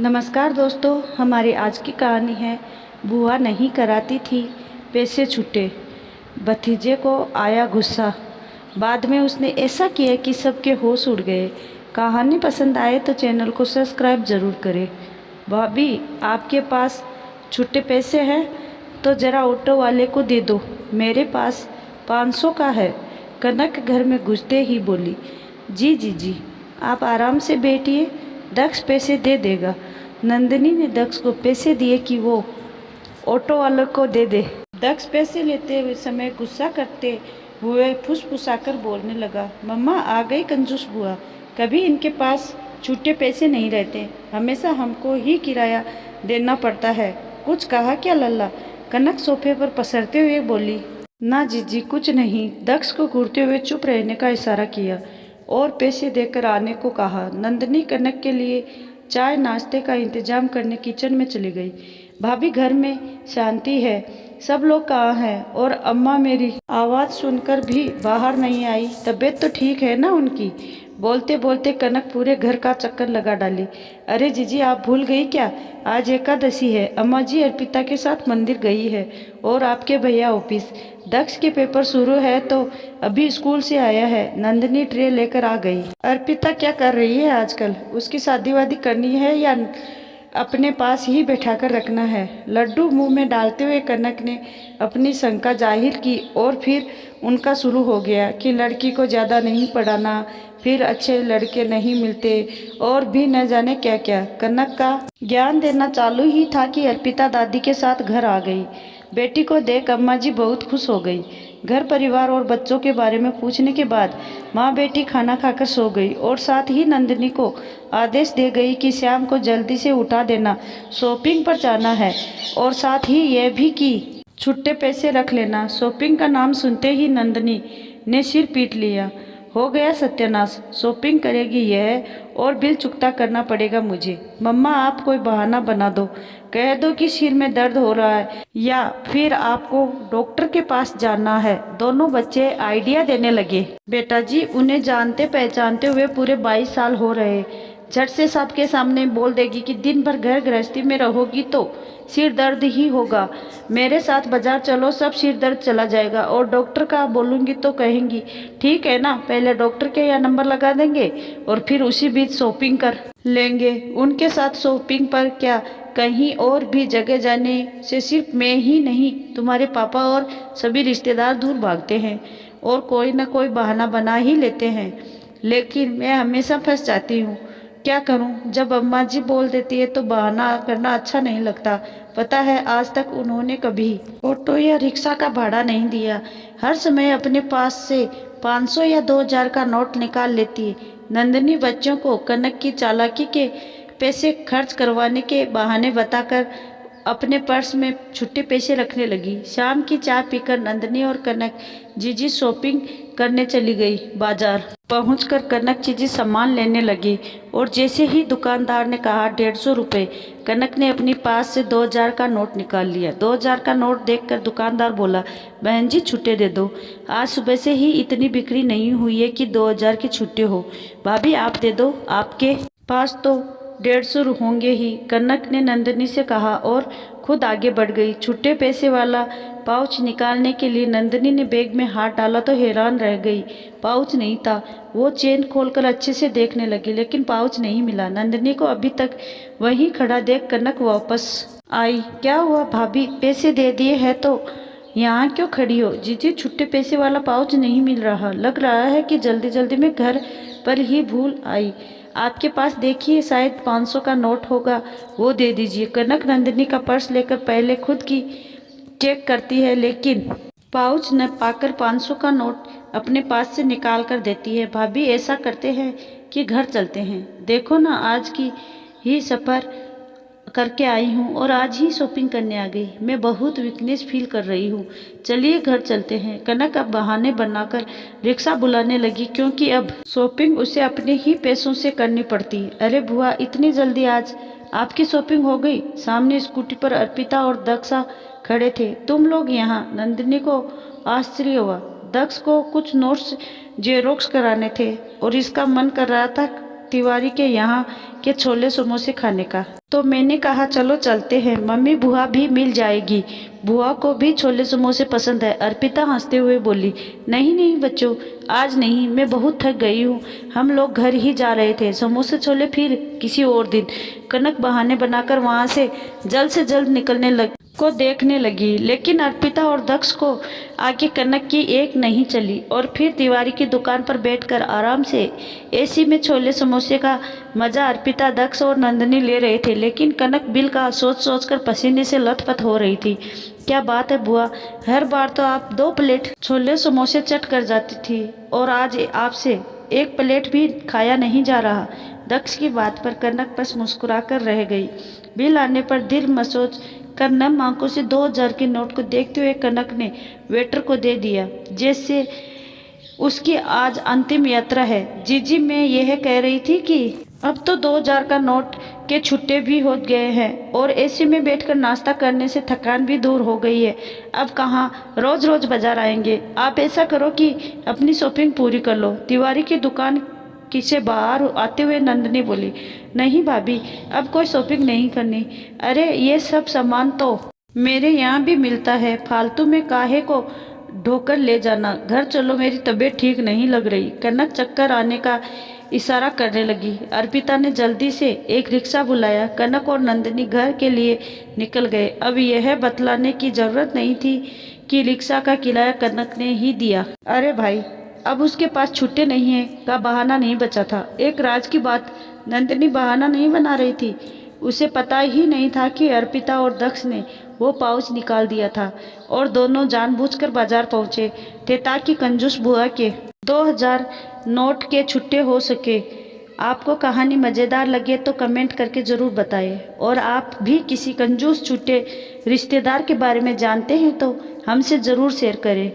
नमस्कार दोस्तों, हमारी आज की कहानी है बुआ नहीं कराती थी पैसे छूटे। भतीजे को आया गुस्सा। बाद में उसने ऐसा किया कि सबके होश उड़ गए। कहानी पसंद आए तो चैनल को सब्सक्राइब ज़रूर करें। भाभी, आपके पास छूटे पैसे हैं तो ज़रा ऑटो वाले को दे दो, मेरे पास 500 का है। कनक घर में घुसते ही बोली, जी जी जी, आप आराम से बैठिए, दक्ष पैसे दे देगा। नंदिनी ने दक्ष को पैसे दिए कि वो ऑटो वाले को दे दे। दक्ष पैसे लेते हुए समय गुस्सा करते हुए फुसफुसाकर बोलने लगा, मम्मा आ गई कंजूस बुआ, कभी इनके पास छूटे पैसे नहीं रहते, हमेशा हमको ही किराया देना पड़ता है। कुछ कहा क्या लल्ला? कनक सोफे पर पसरते हुए बोली, ना जीजी कुछ नहीं। दक्ष को घूरते हुए चुप रहने का इशारा किया और पैसे देकर आने को कहा। नंदिनी कनक के लिए चाय नाश्ते का इंतजाम करने किचन में चली गई। भाभी, घर में शांति है, सब लोग कहाँ हैं? और अम्मा मेरी आवाज़ सुनकर भी बाहर नहीं आई, तबीयत तो ठीक है ना उनकी? बोलते बोलते कनक पूरे घर का चक्कर लगा डाली। अरे जीजी, आप भूल गई क्या? आज एकादशी है। अम्मा जी अर्पिता के साथ मंदिर गई है और आपके भैया ऑफिस। दक्ष के पेपर शुरू है तो अभी स्कूल से आया है। नंदिनी ट्रे लेकर आ गई। अर्पिता क्या कर रही है आजकल? उसकी शादी वादी करनी है या अपने पास ही बैठाकर रखना है? लड्डू मुंह में डालते हुए कनक ने अपनी शंका जाहिर की और फिर उनका शुरू हो गया कि लड़की को ज़्यादा नहीं पढ़ाना, फिर अच्छे लड़के नहीं मिलते और भी न जाने क्या क्या। कनक का ज्ञान देना चालू ही था कि अर्पिता दादी के साथ घर आ गई। बेटी को देख अम्मा जी बहुत खुश हो गई। घर परिवार और बच्चों के बारे में पूछने के बाद माँ बेटी खाना खाकर सो गई और साथ ही नंदिनी को आदेश दे गई कि श्याम को जल्दी से उठा देना, शॉपिंग पर जाना है, और साथ ही यह भी कि छुट्टे पैसे रख लेना। शॉपिंग का नाम सुनते ही नंदिनी ने सिर पीट लिया। हो गया सत्यानाश, शॉपिंग करेगी यह और बिल चुकता करना पड़ेगा मुझे। मम्मा, आप कोई बहाना बना दो, कह दो कि सिर में दर्द हो रहा है या फिर आपको डॉक्टर के पास जाना है। दोनों बच्चे आइडिया देने लगे। बेटा जी, उन्हें जानते पहचानते हुए पूरे 22 साल हो रहे, झट से सबके सामने बोल देगी कि दिन भर घर गृहस्थी में रहोगी तो सिर दर्द ही होगा। मेरे साथ बाजार चलो, सब सिर दर्द चला जाएगा। और डॉक्टर का बोलूँगी तो कहेंगी, ठीक है ना, पहले डॉक्टर के यहाँ नंबर लगा देंगे और फिर उसी बीच शॉपिंग कर लेंगे। उनके साथ शॉपिंग पर क्या, कहीं और भी जगह जाने से सिर्फ मैं ही नहीं, तुम्हारे पापा और सभी रिश्तेदार दूर भागते हैं और कोई ना कोई बहाना बना ही लेते हैं, लेकिन मैं हमेशा फंस जाती हूँ। क्या करूं? जब अम्मा जी बोल देती है तो बहाना करना अच्छा नहीं लगता। पता है, आज तक उन्होंने कभी ऑटो या रिक्शा का भाड़ा नहीं दिया। हर समय अपने पास से 500 या 2000 का नोट निकाल लेती है। नंदिनी बच्चों को कनक की चालाकी के पैसे खर्च करवाने के बहाने बताकर अपने पर्स में छुट्टे पैसे रखने लगी। शाम की चाय पीकर नंदिनी और कनक जीजी शॉपिंग करने चली गई। बाजार पहुंचकर कनक चीजें सामान लेने लगी और जैसे ही दुकानदार ने कहा 150 रुपये, कनक ने अपनी पास से 2000 का नोट निकाल लिया। 2000 का नोट देखकर दुकानदार बोला, बहन जी छुट्टे दे दो, आज सुबह से ही इतनी बिक्री नहीं हुई है कि 2000 की छुट्टे हो। भाभी आप दे दो, आपके पास तो 150 होंगे ही, कनक ने नंदिनी से कहा और खुद आगे बढ़ गई। छुट्टे पैसे वाला पाउच निकालने के लिए नंदिनी ने बैग में हाथ डाला तो हैरान रह गई। पाउच नहीं था। वो चेन खोलकर अच्छे से देखने लगी लेकिन पाउच नहीं मिला। नंदिनी को अभी तक वहीं खड़ा देख कनक वापस आई। क्या हुआ भाभी, पैसे दे दिए हैं तो यहाँ क्यों खड़ी हो? जीजी, छुट्टे पैसे वाला पाउच नहीं मिल रहा, लग रहा है कि जल्दी जल्दी में घर पर ही भूल आई। आपके पास देखिए, शायद 500 का नोट होगा, वो दे दीजिए। कनक नंदिनी का पर्स लेकर पहले खुद की चेक करती है लेकिन पाउच न पाकर 500 का नोट अपने पास से निकाल कर देती है। भाभी, ऐसा करते हैं कि घर चलते हैं, देखो ना आज की ही सफ़र करके आई हूँ और आज ही शॉपिंग करने आ गई। मैं बहुत वीकनेस फील कर रही हूँ, चलिए घर चलते हैं। कनक अब बहाने बनाकर रिक्शा बुलाने लगी क्योंकि अब शॉपिंग उसे अपने ही पैसों से करनी पड़ती। अरे बुआ, इतनी जल्दी आज आपकी शॉपिंग हो गई? सामने स्कूटी पर अर्पिता और दक्षा खड़े थे। तुम लोग यहाँ? नंदिनी को आश्चर्य हुआ। दक्ष को कुछ नोट्स जेरोक्स कराने थे और इसका मन कर रहा था तिवारी के यहाँ के छोले समोसे खाने का। तो मैंने कहा चलो चलते हैं, मम्मी बुआ भी मिल जाएगी, बुआ को भी छोले समोसे पसंद है। अर्पिता हंसते हुए बोली, नहीं नहीं बच्चों, आज नहीं, मैं बहुत थक गई हूँ, हम लोग घर ही जा रहे थे, समोसे छोले फिर किसी और दिन। कनक बहाने बनाकर वहाँ से जल्द निकलने को देखने लगी, लेकिन अर्पिता और दक्ष को आगे कनक की एक नहीं चली और फिर तिवारी की दुकान पर बैठकर आराम से एसी में छोले समोसे का मज़ा अर्पिता, दक्ष और नंदनी ले रहे थे। लेकिन कनक बिल का सोच कर पसीने से लथपथ हो रही थी। क्या बात है बुआ, हर बार तो आप 2 प्लेट छोले समोसे चट कर जाती थी और आज आपसे 1 प्लेट भी खाया नहीं जा रहा। दक्ष की बात पर कनक बस मुस्कुराकर रह गई। बिल आने पर दिल मसोच कर नम आंखों से 2000 के नोट को देखते हुए कनक ने वेटर को दे दिया, जैसे उसकी आज अंतिम यात्रा है। जीजी, मैं यह कह रही थी कि अब तो 2000 का नोट के छुट्टे भी हो गए हैं और एसी में बैठकर नाश्ता करने से थकान भी दूर हो गई है। अब कहाँ रोज रोज बाजार आएंगे। आप ऐसा करो कि अपनी शॉपिंग पूरी कर लो। तिवारी की दुकान से बाहर आते हुए नंदनी बोली, नहीं भाभी, अब कोई शॉपिंग नहीं करनी। अरे ये सब सामान तो मेरे यहाँ भी मिलता है, फालतू में काहे को ढोकर ले जाना। घर चलो, मेरी तबीयत ठीक नहीं लग रही। कनक चक्कर आने का इशारा करने लगी। अर्पिता ने जल्दी से एक रिक्शा बुलाया। कनक और नंदनी घर के लिए निकल गए। अब यह बतलाने की जरूरत नहीं थी कि रिक्शा का किराया कनक ने ही दिया। अरे भाई, अब उसके पास छुट्टे नहीं है का बहाना नहीं बचा था। एक राज की बात नंदनी बहाना नहीं बना रही थी। उसे पता ही नहीं था कि अर्पिता और दक्ष ने वो पाउच निकाल दिया था और दोनों जानबूझकर बाजार पहुंचे थे ताकि कंजूस बुआ के 2000 नोट के छुट्टे हो सके। आपको कहानी मज़ेदार लगे तो कमेंट करके ज़रूर बताएं और आप भी किसी कंजूस छुट्टे रिश्तेदार के बारे में जानते हैं तो हमसे ज़रूर शेयर करें।